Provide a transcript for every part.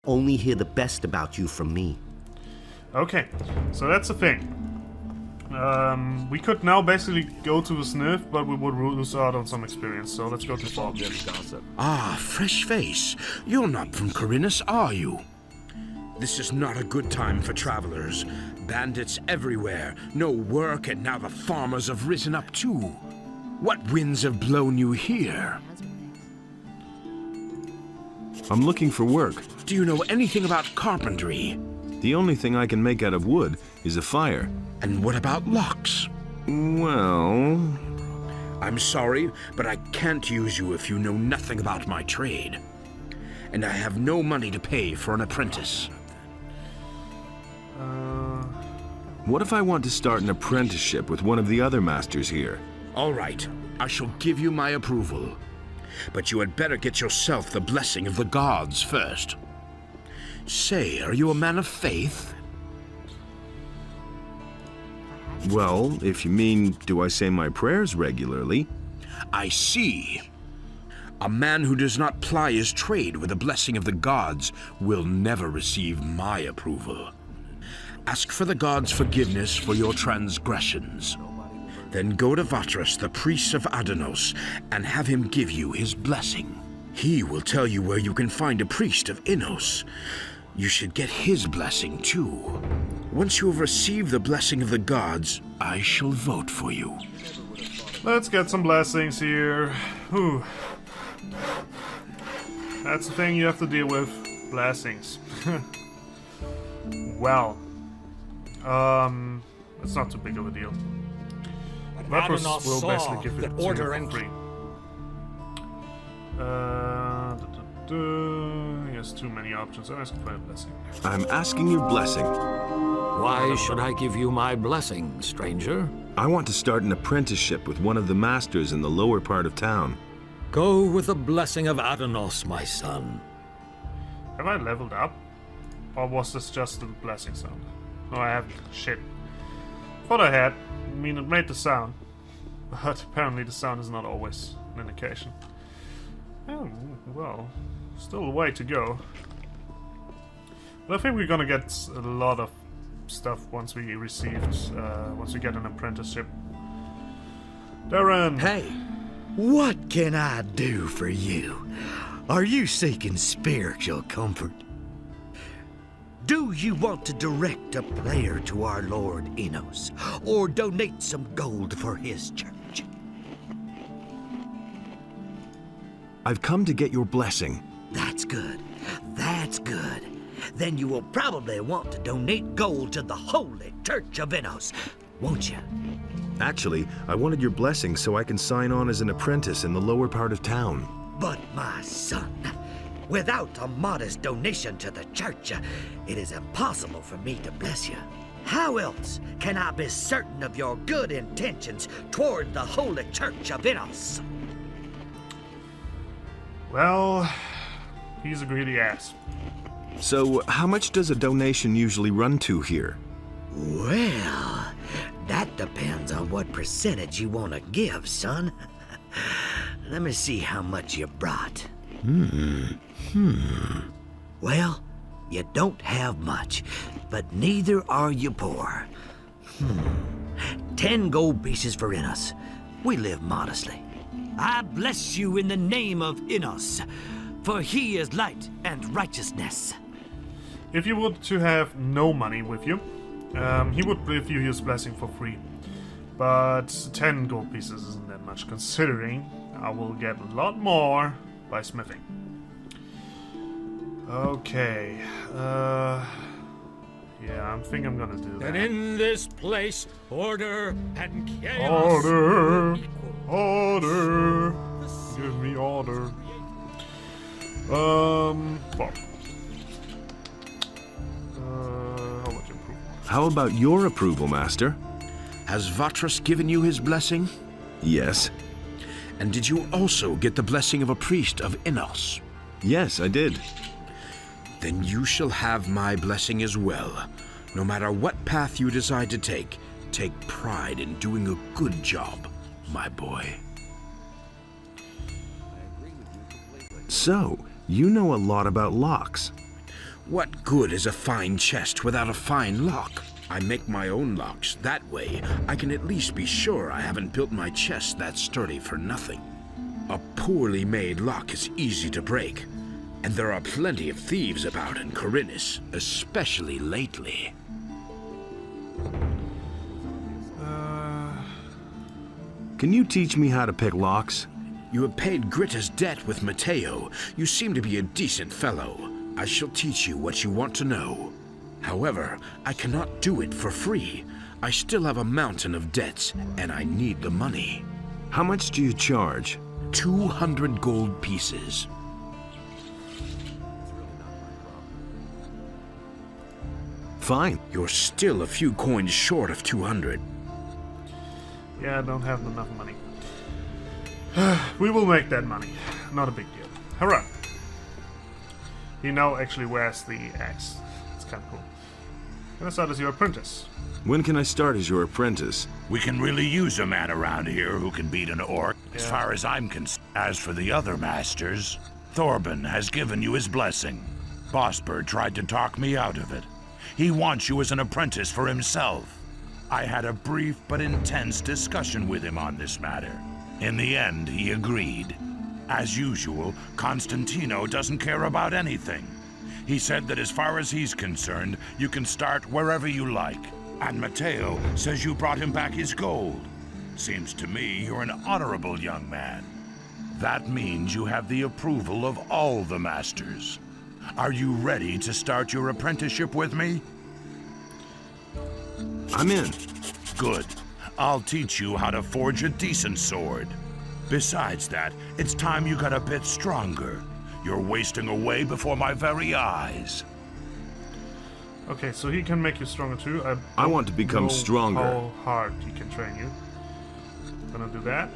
only hear the best about you from me. Okay, so that's the thing. We could now basically go to the sniff, but we would lose out on some experience, so let's go to Bob. Ah, fresh face. You're not from Corinus, are you? This is not a good time for travelers. Bandits everywhere, no work, and now the farmers have risen up too. What winds have blown you here? I'm looking for work. Do you know anything about carpentry? The only thing I can make out of wood is a fire. And what about locks? Well... I'm sorry, but I can't use you if you know nothing about my trade. And I have no money to pay for an apprentice. What if I want to start an apprenticeship with one of the other masters here? All right, I shall give you my approval. But you had better get yourself the blessing of the gods first. Say, are you a man of faith? Well, if you mean, do I say my prayers regularly? I see. A man who does not ply his trade with the blessing of the gods will never receive my approval. Ask for the gods' forgiveness for your transgressions. Then go to Vatras, the priest of Adanos, and have him give you his blessing. He will tell you where you can find a priest of Innos. You should get his blessing too. Once you have received the blessing of the gods, I shall vote for you. Let's get some blessings here. Whew. That's the thing you have to deal with. Blessings. Well. It's not too big of a deal. Vatras will basically give it to you for free. He has too many options. I'm asking for a blessing. I'm asking your blessing. Why should I give you my blessing, stranger? I want to start an apprenticeship with one of the masters in the lower part of town. Go with the blessing of Adanos, my son. Have I leveled up? Or was this just the blessing sound? No, I haven't. Shit. Thought I had. I mean, it made the sound. But apparently the sound is not always an indication. Oh, well. Still a way to go. But I think we're gonna get a lot of stuff once we once we get an apprenticeship. Darren! Hey, what can I do for you? Are you seeking spiritual comfort? Do you want to direct a prayer to our Lord Innos, or donate some gold for his church? I've come to get your blessing. That's good. That's good. Then you will probably want to donate gold to the Holy Church of Innos, won't you? Actually, I wanted your blessing so I can sign on as an apprentice in the lower part of town. But my son, without a modest donation to the church, it is impossible for me to bless you. How else can I be certain of your good intentions toward the Holy Church of Innos? Well, he's a greedy ass. So, how much does a donation usually run to here? Well, that depends on what percentage you want to give, son. Let me see how much you brought. Well, you don't have much, but neither are you poor. 10 gold pieces for Innos. We live modestly. I bless you in the name of Innos, for he is light and righteousness. If you were to have no money with you, he would give you his blessing for free. But 10 gold pieces isn't that much, considering I will get a lot more by smithing. Okay, yeah, I think I'm gonna do that. And in this place, order and chaos. Order! Order! Give me order. Bob. How much approval? How about your approval, Master? Has Vatras given you his blessing? Yes. And did you also get the blessing of a priest of Innos? Yes, I did. Then you shall have my blessing as well. No matter what path you decide to take pride in doing a good job, my boy. So, you know a lot about locks. What good is a fine chest without a fine lock? I make my own locks. That way, I can at least be sure I haven't built my chest that sturdy for nothing. A poorly made lock is easy to break, and there are plenty of thieves about in Corinus, especially lately. Can you teach me how to pick locks? You have paid Gritta's debt with Matteo. You seem to be a decent fellow. I shall teach you what you want to know. However, I cannot do it for free. I still have a mountain of debts, and I need the money. How much do you charge? 200 gold pieces. Fine. You're still a few coins short of 200. Yeah, I don't have enough money. We will make that money. Not a big deal. Hurrah! He now actually wears the axe. It's kind of cool. Can I start as your apprentice? When can I start as your apprentice? We can really use a man around here who can beat an orc, as far as I'm concerned. As for the other masters, Thorben has given you his blessing. Bosper tried to talk me out of it. He wants you as an apprentice for himself. I had a brief but intense discussion with him on this matter. In the end, he agreed. As usual, Constantino doesn't care about anything. He said that as far as he's concerned, you can start wherever you like. And Matteo says you brought him back his gold. Seems to me you're an honorable young man. That means you have the approval of all the masters. Are you ready to start your apprenticeship with me? I'm in. Good. I'll teach you how to forge a decent sword. Besides that, it's time you got a bit stronger. You're wasting away before my very eyes. Okay, so he can make you stronger too. I want to become know stronger. How hard he can train you. Gonna do that.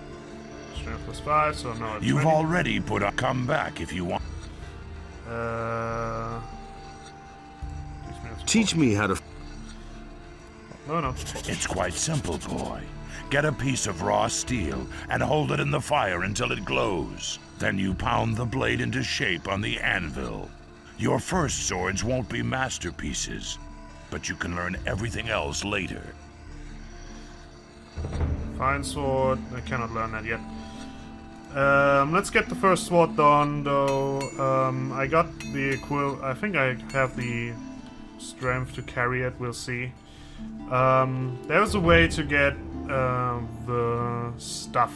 Strength plus 5, so now it's You've 20. already put up. Come back if you want. Teach me how to... No. It's quite simple, boy. Get a piece of raw steel and hold it in the fire until it glows. Then you pound the blade into shape on the anvil. Your first swords won't be masterpieces, but you can learn everything else later. Fine sword. I cannot learn that yet. Let's get the first sword done, though. I got the I think I have the strength to carry it. We'll see. There's a way to get the stuff.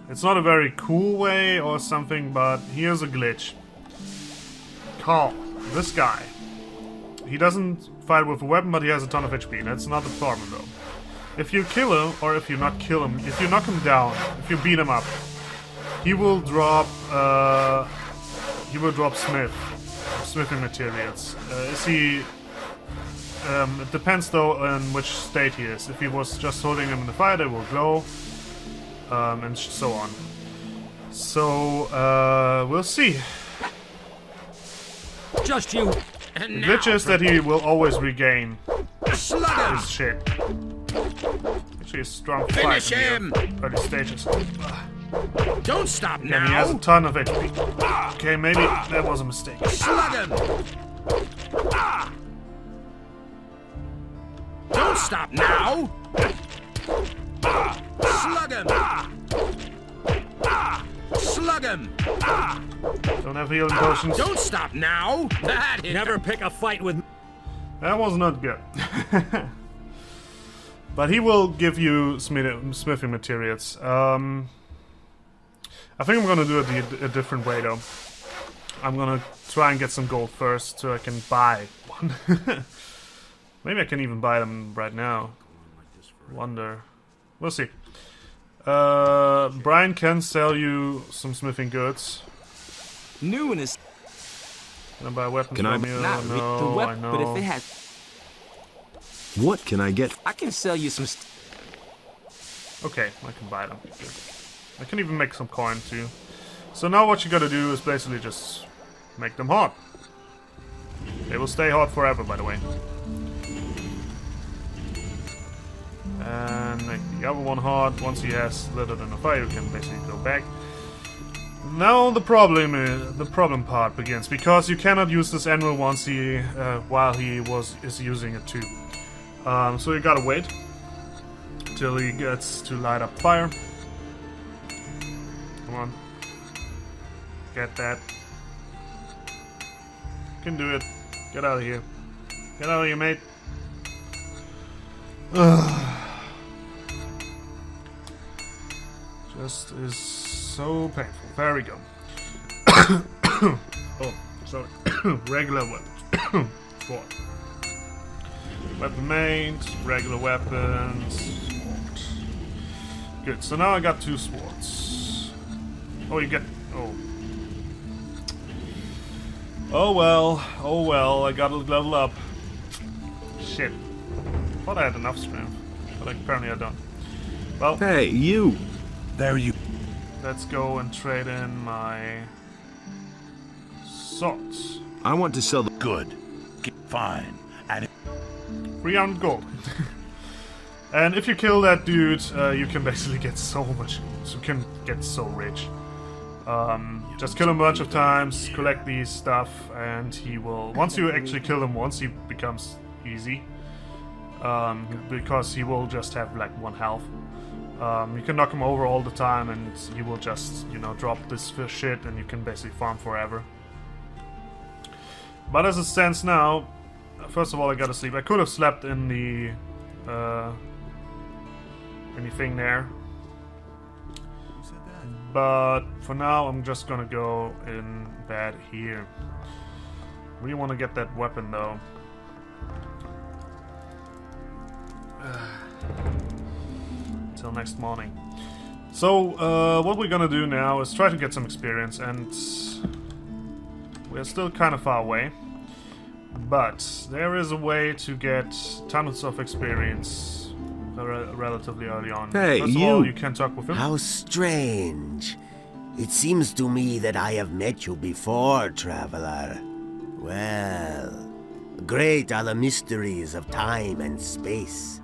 It's not a very cool way or something, but here's a glitch. Carl, this guy. He doesn't fight with a weapon, but he has a ton of HP. That's not the problem, though. If you kill him, or if you not kill him, if you knock him down, if you beat him up, he will drop. Smithing materials. Is he? It depends though on which state he is. If he was just holding him in the fire, they will glow, and so on. So we'll see. Just you. The And now. glitch is that he will always regain Slug his shit. Actually, a strong Finish fight him! in the early stages. Don't stop And he has a now! ton of HP. Okay, maybe that was a mistake. Slug him! Don't stop now! Slug him! Slug him! Don't have healing potions. Don't stop now! That never pick a fight with. That was not good. But he will give you smithing materials. I think I'm gonna do it a different way though. I'm gonna try and get some gold first so I can buy one. Maybe I can even buy them right now. Wonder. We'll see. Brian can sell you some smithing goods. New and is Can I buy weapons Can I- from you? not the No, I weapon, know. but if it has, What can I get? I can sell you some. Okay, I can buy them. Good. I can even make some coin too. So now what you gotta do is basically just make them hot. They will stay hot forever, by the way. And make the other one hot. Once he has lit it in the fire, you can basically go back. Now the problem part begins, because you cannot use this anvil once he while he is using it too. So you gotta wait till he gets to light up fire. Come on, get that. You can do it. Get out of here. Get out of here, mate. Just is so painful. There we go. Oh, sorry. Regular weapons. Sword. Weapon mains, regular weapons. Sword. Good, so now I got 2 swords. Oh, you get... Oh. Oh well, I gotta level up. Shit. Thought I had enough strength, but apparently I don't. Well... Hey, you! There you... Let's go and trade in my... swords. I want to sell the... Good. Fine. And 300 gold. And if you kill that dude, you can basically get so much... You can get so rich. Just kill him a bunch of times, collect these stuff, and he will... Once you actually kill him once, he becomes easy. Because he will just have like 1 health. You can knock him over all the time, and he will just, you know, drop this shit, and you can basically farm forever. But as it stands now, first of all, I gotta sleep. I could have slept in the anything there. But for now, I'm just gonna go in bed here. Really want to get that weapon though. Till next morning. So, what we're gonna do now is try to get some experience, and we're still kind of far away. But there is a way to get tons of experience relatively early on. Hey, First of all, you can talk with him. How strange. It seems to me that I have met you before, traveler. Well, great are the mysteries of time and space.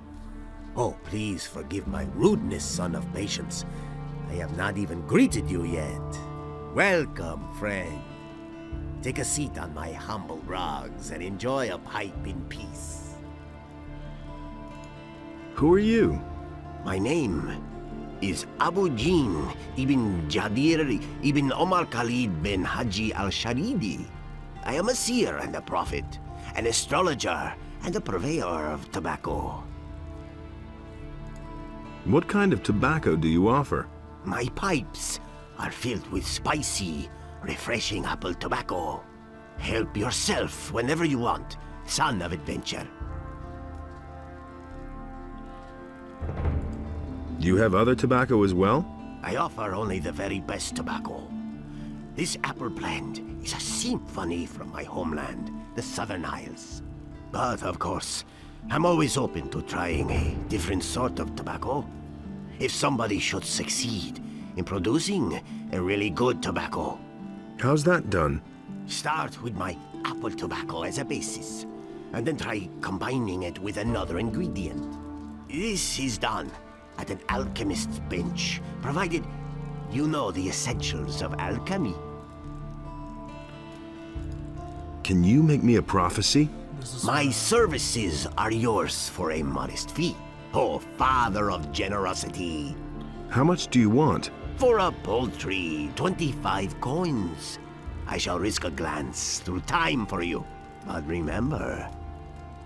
Oh, please forgive my rudeness, son of patience. I have not even greeted you yet. Welcome, friend. Take a seat on my humble rugs and enjoy a pipe in peace. Who are you? My name is Abu Jin ibn Jadir ibn Omar Khalid bin Haji al-Sharidi. I am a seer and a prophet, an astrologer and a purveyor of tobacco. What kind of tobacco do you offer? My pipes are filled with spicy, refreshing apple tobacco. Help yourself whenever you want, son of adventure. You have other tobacco as well? I offer only the very best tobacco. This apple blend is a symphony from my homeland, the Southern Isles. But, of course, I'm always open to trying a different sort of tobacco. If somebody should succeed in producing a really good tobacco. How's that done? Start with my apple tobacco as a basis, and then try combining it with another ingredient. This is done at an alchemist's bench, provided you know the essentials of alchemy. Can you make me a prophecy? My services are yours for a modest fee, oh father of generosity. How much do you want? For a paltry 25 coins. I shall risk a glance through time for you. But remember,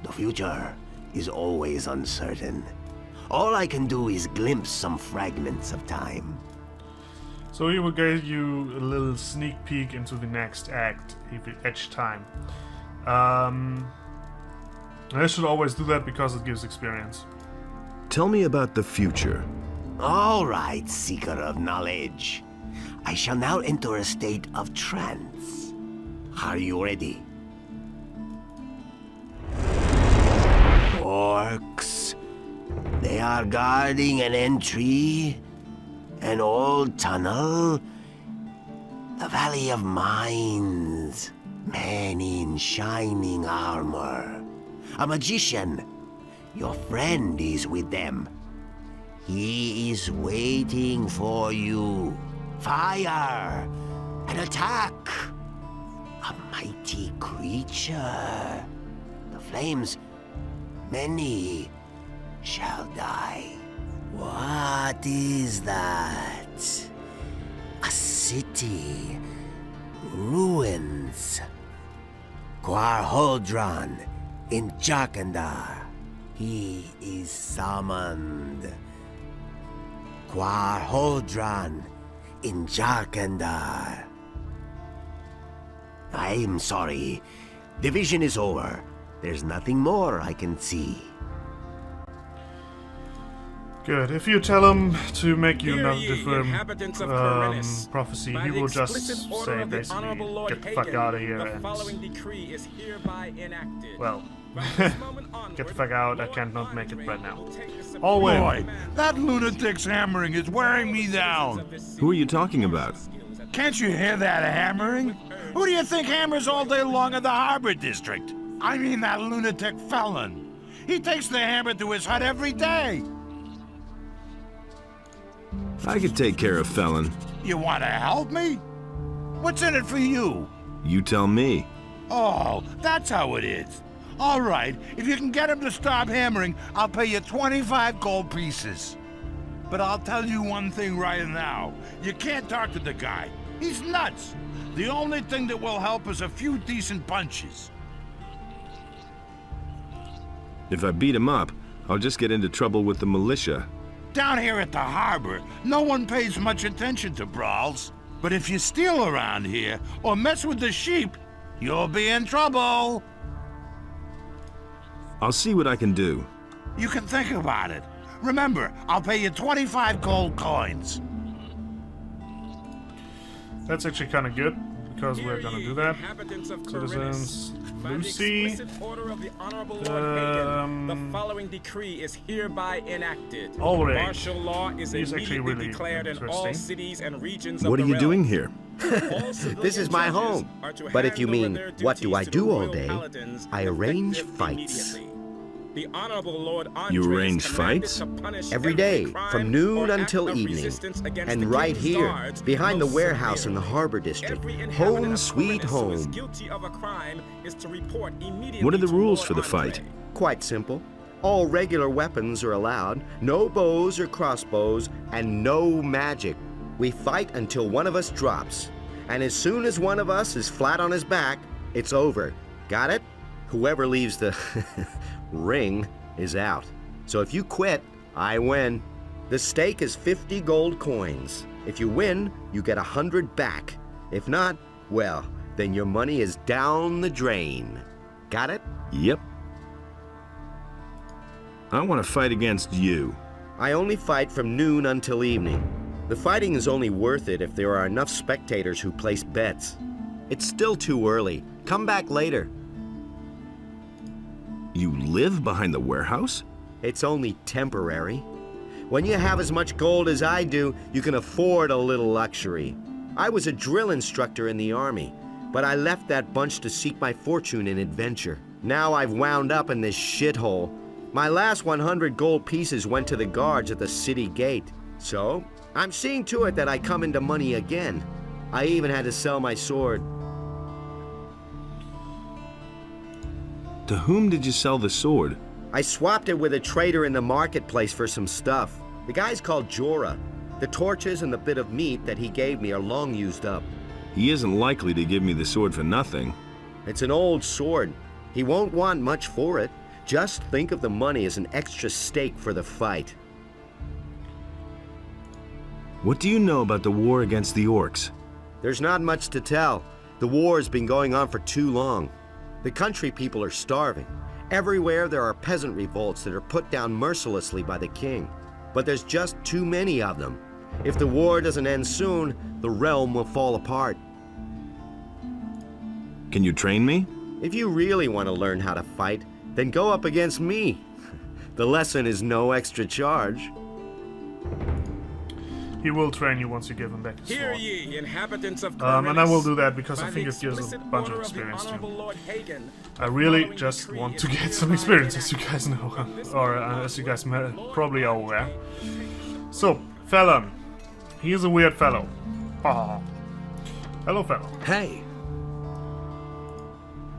the future is always uncertain. All I can do is glimpse some fragments of time. So he will give you a little sneak peek into the next act each time. I should always do that because it gives experience. Tell me about the future. All right, seeker of knowledge. I shall now enter a state of trance. Are you ready? Orcs. They are guarding an entry, an old tunnel, the Valley of Mines, men in shining armor. A magician. Your friend is with them. He is waiting for you. Fire! An attack! A mighty creature. The flames, many shall die. What is that? A city. Ruins. Quarholdron in Jakandar. He is summoned. Quarholdron in Jakandar. I'm sorry. The vision is over. There's nothing more I can see. Good. If you tell him to make you Hear another ye, different inhabitants of Piranha. prophecy, By he the will just explicit order say of the basically, Honorable Lord get the fuck Hagen, out of here the and... following decree is hereby enacted. Well, From this moment onward, get the fuck out, I Lord cannot make it Andre right now. will take the supreme Always. Boy, command that of lunatic's hammering is wearing me down. Who are you talking about? Can't you hear that hammering? Who do you think hammers all day long in the Harbor District? I mean that lunatic felon. He takes the hammer to his hut every day. I could take care of Felon. You want to help me? What's in it for you? You tell me. Oh, that's how it is. All right, if you can get him to stop hammering, I'll pay you 25 gold pieces. But I'll tell you one thing right now. You can't talk to the guy. He's nuts. The only thing that will help is a few decent punches. If I beat him up, I'll just get into trouble with the militia. Down here at the harbor, no one pays much attention to brawls. But if you steal around here or mess with the sheep, you'll be in trouble. I'll see what I can do. You can think about it. Remember, I'll pay you 25 gold coins. That's actually kind of good, because we're Hear gonna ye, do that. inhabitants of Citizens, Piranha. By the Lucy, explicit order of the Honorable Lord Hagen, the following decree is hereby enacted. Alright. Martial law is He's actually immediately really declared in all interesting. cities and regions of What the are you realm. doing here? All This is my civilian home. judges are to But if you hand over mean, their what do I duties to do the all royal day? paladins I arrange effective fights. immediately. The Honorable Lord Andre You arrange is commanded fights? to punish Every day, crime from or noon act until of evening. resistance against And the right king's here, guards behind the most warehouse in the severely. Harbor District. Every inhabitant Home of sweet Piranha who is home. guilty of a crime is to report immediately What are the to rules Lord for the Andre. fight? Quite simple. All regular weapons are allowed, no bows or crossbows, and no magic. We fight until one of us drops. And as soon as one of us is flat on his back, it's over. Got it? Whoever leaves the ring is out. So if you quit, I win. The stake is 50 gold coins. If you win, you get 100 back. If not, well, then your money is down the drain. Got it? Yep. I want to fight against you. I only fight from noon until evening. The fighting is only worth it if there are enough spectators who place bets. It's still too early. Come back later. You live behind the warehouse? It's only temporary. When you have as much gold as I do, you can afford a little luxury. I was a drill instructor in the army, but I left that bunch to seek my fortune in adventure. Now I've wound up in this shithole. My last 100 gold pieces went to the guards at the city gate. So, I'm seeing to it that I come into money again. I even had to sell my sword. To whom did you sell the sword? I swapped it with a trader in the marketplace for some stuff. The guy's called Jorah. The torches and the bit of meat that he gave me are long used up. He isn't likely to give me the sword for nothing. It's an old sword. He won't want much for it. Just think of the money as an extra stake for the fight. What do you know about the war against the orcs? There's not much to tell. The war's been going on for too long. The country people are starving. Everywhere there are peasant revolts that are put down mercilessly by the king. But there's just too many of them. If the war doesn't end soon, the realm will fall apart. Can you train me? If you really want to learn how to fight, then go up against me. The lesson is no extra charge. he will train you once you give him back his Hear sword. ye, inhabitants of And I will do that because By I think the it gives a explicit bunch of order the experience Honorable too. Lord Hagen, I the really following just decree want is to get some hereby experience, as you enacted. guys know, From this or moment as you onward, guys Lord probably are aware. Andre So, Felon. He is a weird fellow. Ah. Hello, fellow. Hey!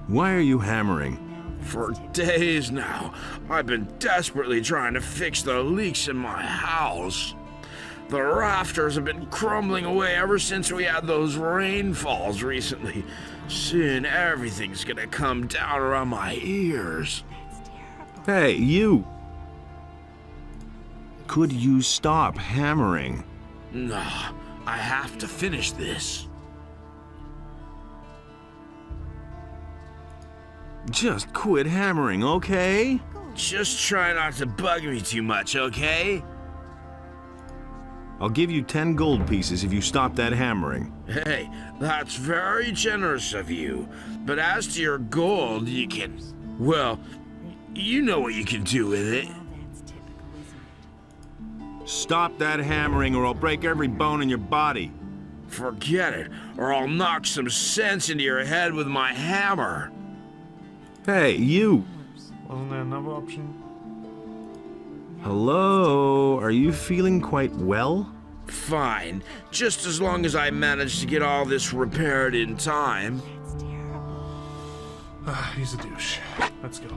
Why are you hammering? For days now, I've been desperately trying to fix the leaks in my house. The rafters have been crumbling away ever since we had those rainfalls recently. Soon everything's gonna come down around my ears. Hey, you! Could you stop hammering? No, I have to finish this. Just quit hammering, okay? Just try not to bug me too much, okay? I'll give you 10 gold pieces if you stop that hammering. Hey, that's very generous of you. But as to your gold, you can... Well, you know what you can do with it. Stop that hammering or I'll break every bone in your body. Forget it, or I'll knock some sense into your head with my hammer. Hey, you! Wasn't there another option? Hello? Are you feeling quite well? Fine, just as long as I manage to get all this repaired in time. He's a douche. Let's go.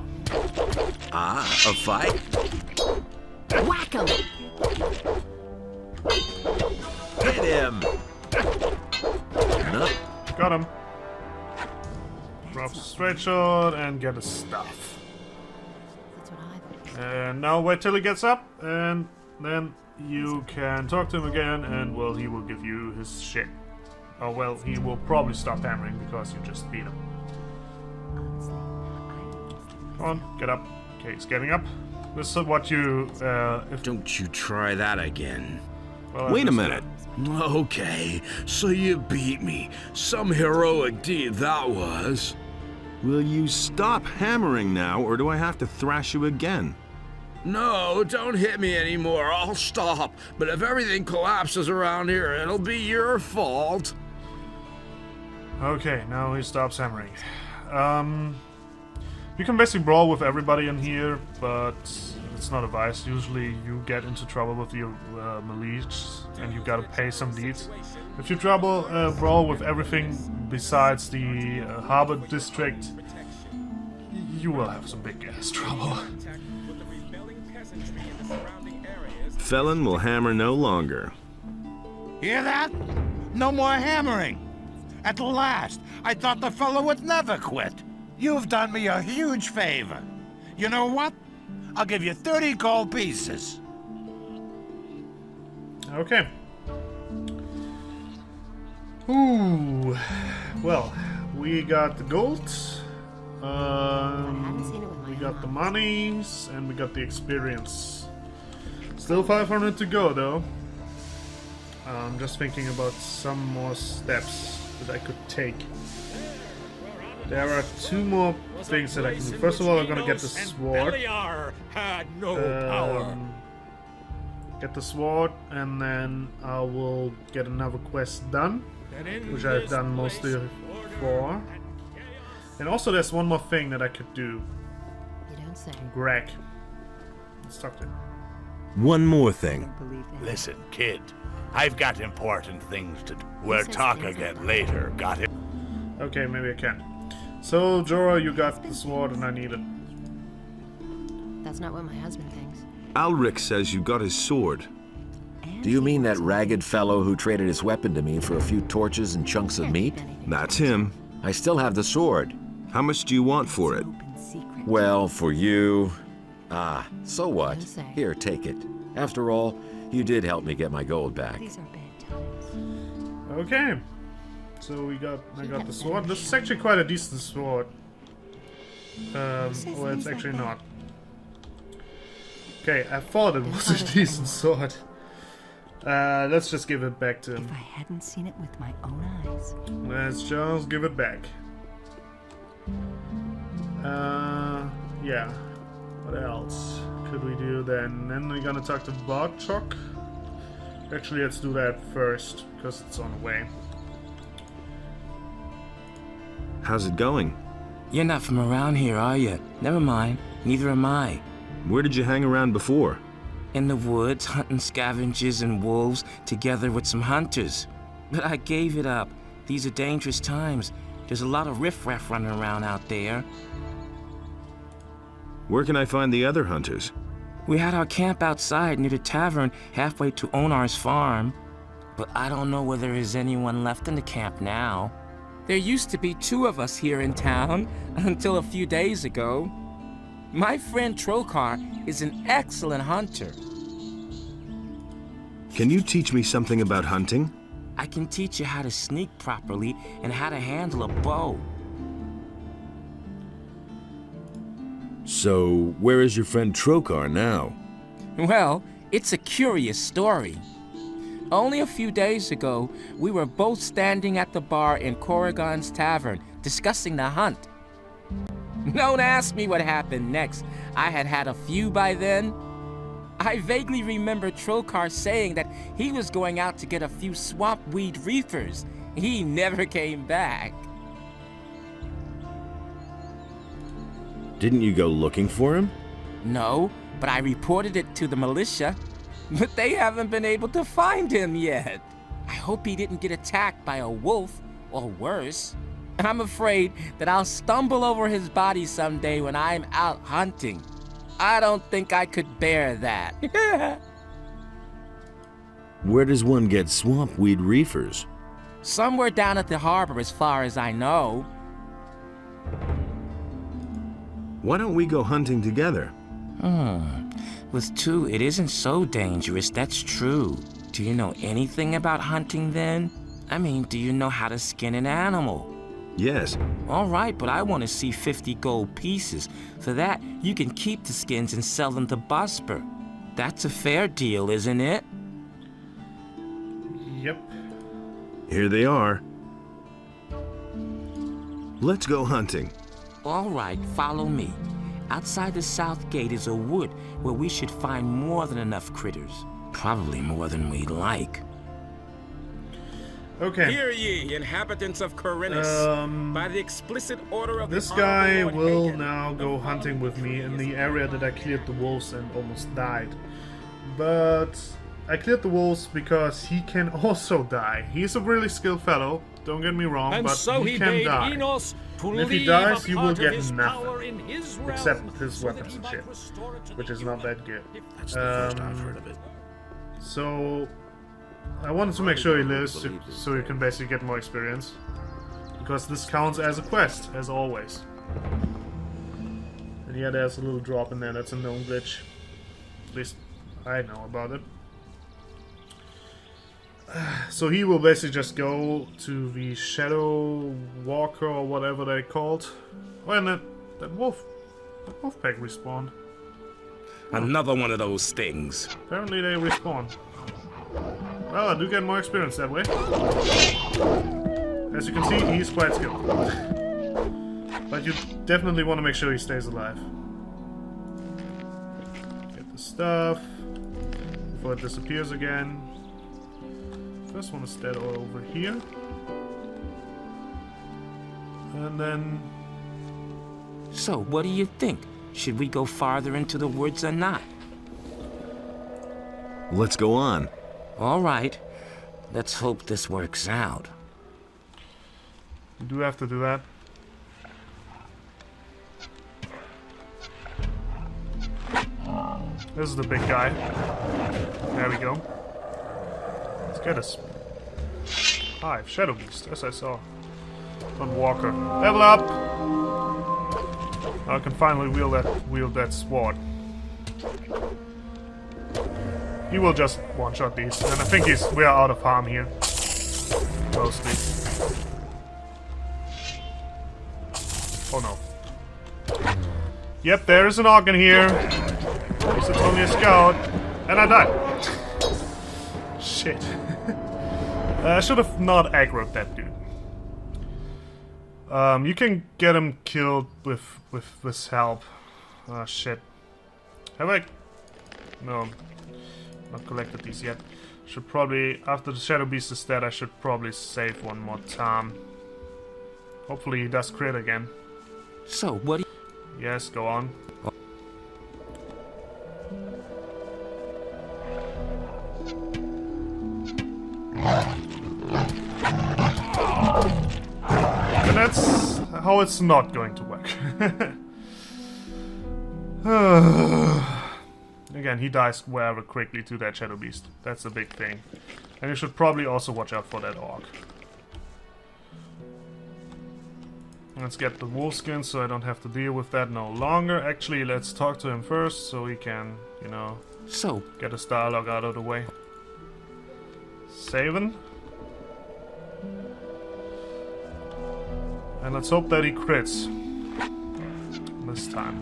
Ah, a fight? Whack him! Hit him! No. Got him. Drop the straight shot and get his stuff. That's what I thought. And now wait till he gets up, and then you can talk to him again, and well, he will give you his shit. Oh well, he will probably stop hammering because you just beat him. Come on, get up. Okay, he's getting up. This is what you, if... Don't you try that again. Well, Wait a minute. Okay, so you beat me. Some heroic deed that was. Will you stop hammering now, or do I have to thrash you again? No, don't hit me anymore. I'll stop. But if everything collapses around here, it'll be your fault. Okay, now he stops hammering. You can basically brawl with everybody in here, but it's not advised. Usually you get into trouble with your melees, and you gotta pay some deeds. If you brawl with everything besides the harbor district, you will have some big ass trouble. Felon will hammer no longer. Hear that? No more hammering. At last, I thought the fellow would never quit. You've done me a huge favor. You know what? I'll give you 30 gold pieces. Okay. Ooh. Well, we got the gold. We got the monies, and we got the experience. Still 500 to go, though. I'm just thinking about some more steps that I could take. There are 2 more things that I can do. First of all, I'm gonna get the sword. Get the sword, and then I will get another quest done, which I've done mostly before. And also, there's one more thing that I could do. You don't say. Greg. Let's talk to him. One more thing. Listen, kid. I've got important things to do. We'll talk again later, got it? Okay, maybe I can. So, Jorah, you got the sword and I need it. That's not what my husband thinks. Alric says you got his sword. Do you mean that ragged fellow who traded his weapon to me for a few torches and chunks of meat? That's him. I still have the sword. How much do you want for it? Well, for you... Ah, so what? Don't say. Here, take it. After all, you did help me get my gold back. These are bad times. Okay. So I got the sword. This is actually quite a decent sword. Well, it's actually not. Okay, I thought it was a decent sword. Let's just give it back to him. If I hadn't seen it with my own eyes. Let's just give it back. Yeah. What else could we do then? Then we're gonna talk to Bartok. Actually, let's do that first, because it's on the way. How's it going? You're not from around here, are you? Never mind. Neither am I. Where did you hang around before? In the woods, hunting scavengers and wolves together with some hunters. But I gave it up. These are dangerous times. There's a lot of riffraff running around out there. Where can I find the other hunters? We had our camp outside near the tavern halfway to Onar's farm. But I don't know whether there is anyone left in the camp now. There used to be 2 of us here in town until a few days ago. My friend Trokar is an excellent hunter. Can you teach me something about hunting? I can teach you how to sneak properly and how to handle a bow. So, where is your friend Trokar now? Well, it's a curious story. Only a few days ago, we were both standing at the bar in Corrigan's tavern, discussing the hunt. Don't ask me what happened next. I had had a few by then. I vaguely remember Trokar saying that he was going out to get a few swamp weed reefers. He never came back. Didn't you go looking for him? No, but I reported it to the militia. But they haven't been able to find him yet. I hope he didn't get attacked by a wolf, or worse. I'm afraid that I'll stumble over his body someday when I'm out hunting. I don't think I could bear that. Where does one get swamp weed reefers? Somewhere down at the harbor as far as I know. Why don't we go hunting together? With 2, it isn't so dangerous, that's true. Do you know anything about hunting then? I mean, do you know how to skin an animal? Yes. All right, but I want to see 50 gold pieces. For that, you can keep the skins and sell them to Bosper. That's a fair deal, isn't it? Yep. Here they are. Let's go hunting. All right, follow me. Outside the south gate is a wood where we should find more than enough critters. Probably more than we'd like. Okay. Hear ye, inhabitants of Corinus, by the explicit order of this the guy Lord will Hagen, now go hunting with me in the area that I cleared the wolves and almost died. But I cleared the wolves because he can also die. He's a really skilled fellow, don't get me wrong, and but so he can die. Enos to And if he leave dies, a he will part of get his nothing, power in his realm, except his so that weapons he and might shit, restore it to which the is not Ancient. that good. That's the first I've heard of it. So I wanted to make sure he lives so you can basically get more experience. Because this counts as a quest, as always. And yeah, there's a little drop in there, that's a known glitch. At least I know about it. So he will basically just go to the Shadow Walker or whatever they're called. Oh, and that wolf pack respawned. Another one of those things. Apparently they respawn. Well, I do get more experience that way. As you can see, he's quite skilled. But you definitely want to make sure he stays alive. Get the stuff before it disappears again. First one is dead over here. And then... So, what do you think? Should we go farther into the woods or not? Let's go on. All right. Let's hope this works out. You do have to do that. This is the big guy. There we go. Let's get us. Hive, Shadow Beast, as I saw. On Walker. Level up! I can finally wield that sword. He will just one-shot these, and I think we are out of harm here. Mostly. Oh no. Yep, there is an orc in here. At least it's only a scout. And I died. Shit. I should have not aggroed that dude. You can get him killed with this help. Ah, shit. Have I... No. Not collected these yet. Should probably... After the Shadow Beast is dead, I should probably save one more time. Hopefully he does crit again. So, what do you... Yes, go on. No, it's not going to work. Again, he dies rather quickly to that Shadow Beast. That's the big thing. And you should probably also watch out for that Orc. Let's get the wolfskin so I don't have to deal with that no longer. Actually, let's talk to him first so he can, you know, get his dialogue out of the way. Saving. And let's hope that he crits this time.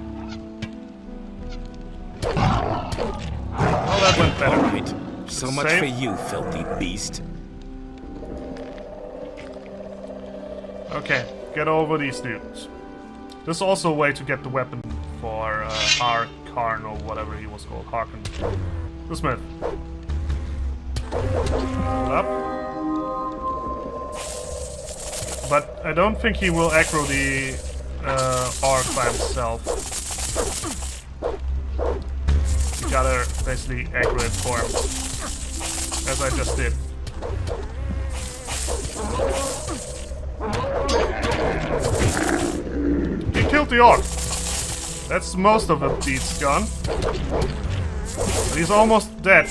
Oh, that went better. All right. So much Save. for you, filthy beast. Okay, get over these dudes. This is also a way to get the weapon for Harkarn or whatever he was called. Harkarn. The Smith. Up. But I don't think he will aggro the Orc by himself. You gotta basically aggro it for him. As I just did. He killed the Orc. That's most of the beats gone. But he's almost dead.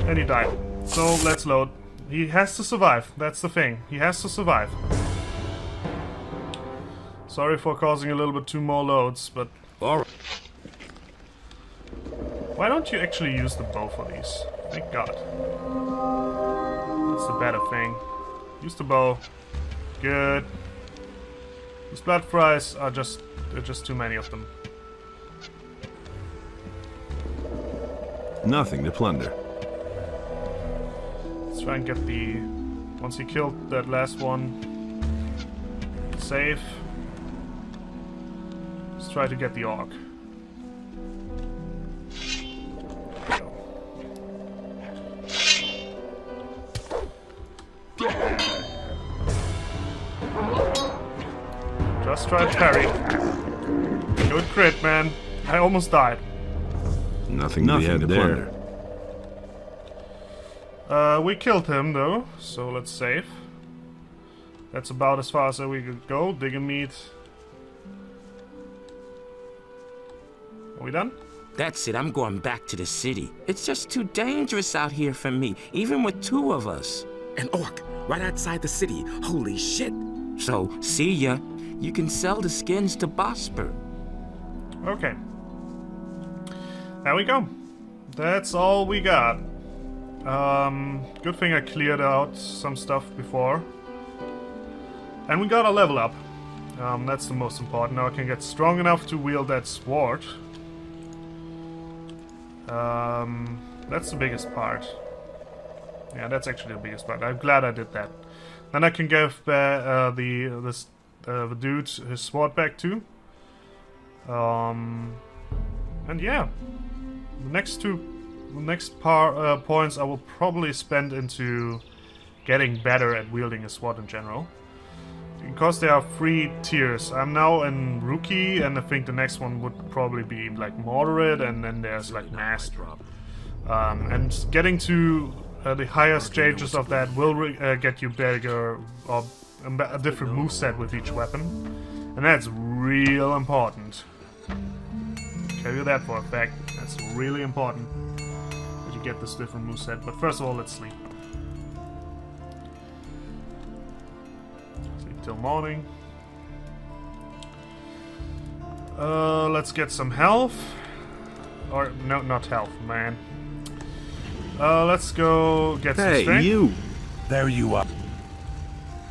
And he died. So let's load. He has to survive. That's the thing. He has to survive. Sorry for causing a little bit too more loads, but... Alright. Why don't you actually use the bow for these? Thank God. That's the better thing. Use the bow. Good. These blood fries are just... there are just too many of them. Nothing to plunder. Let's try and get the... once he killed that last one... save. Let's try to get the Orc. Just try to parry. Good crit, man. I almost died. Nothing to plunder. We killed him though, so let's save. That's about as far as we could go. Digger meat. Are we done? That's it, I'm going back to the city. It's just too dangerous out here for me, even with two of us. An orc, right outside the city. Holy shit. So, see ya. You can sell the skins to Bosper. Okay. There we go. That's all we got. Good thing I cleared out some stuff before. And we got a level up. That's the most important. Now I can get strong enough to wield that sword. That's the biggest part. Yeah, that's actually the biggest part. I'm glad I did that. Then I can give the dude his sword back too. And yeah, the next points I will probably spend into getting better at wielding a sword in general. Because there are 3 tiers. I'm now in rookie, and I think the next one would probably be like moderate, and then there's like master. And getting to the higher stages of that will get you bigger or a different moveset with each weapon, and that's real important. Tell you that for a fact. That's really important that you get this different moveset. But first of all, let's sleep. Sleep till morning. Let's get some health. Or no, not health, man. Let's go get some strength. Hey, you! There you are.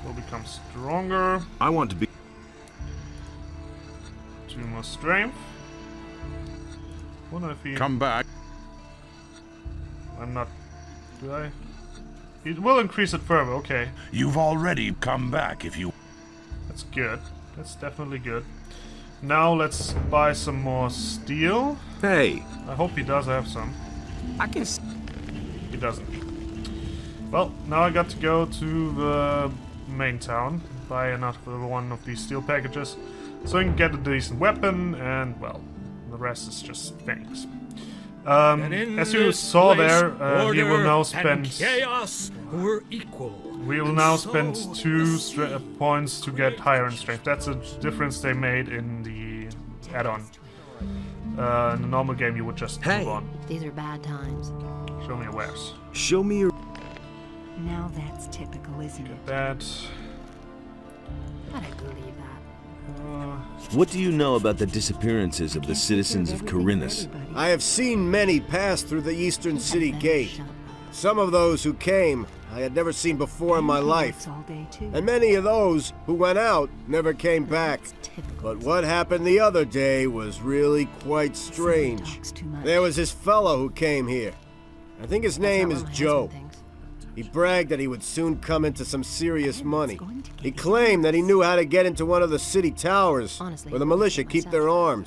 We'll become stronger. I want to be... 2 more strength. Wonder if he... Come back. I'm not... Do I? It will increase it further, okay. You've already come back if you... That's good. That's definitely good. Now let's buy some more steel. Hey! I hope he does have some. I can... He doesn't. Well, now I got to go to the main town, buy another one of these steel packages, so I can get a decent weapon, and, well, the rest is just things. As you saw there, he will now spend... chaos We're equal. We will and now so spend is 2 points to get higher in strength. That's a difference they made in the add-on. In the normal game, you would just move on. These are bad times. Show me your wares. Show me your... Now that's typical, isn't it? That. I don't believe that. What do you know about the disappearances of the citizens of Corinthus? I have seen many pass through the eastern city gate. Some of those who came I had never seen before in my life. And many of those who went out never came back. But what happened the other day was really quite strange. There was this fellow who came here. I think his name is Joe. He bragged that he would soon come into some serious money. He claimed that he knew how to get into one of the city towers where the militia keep their arms.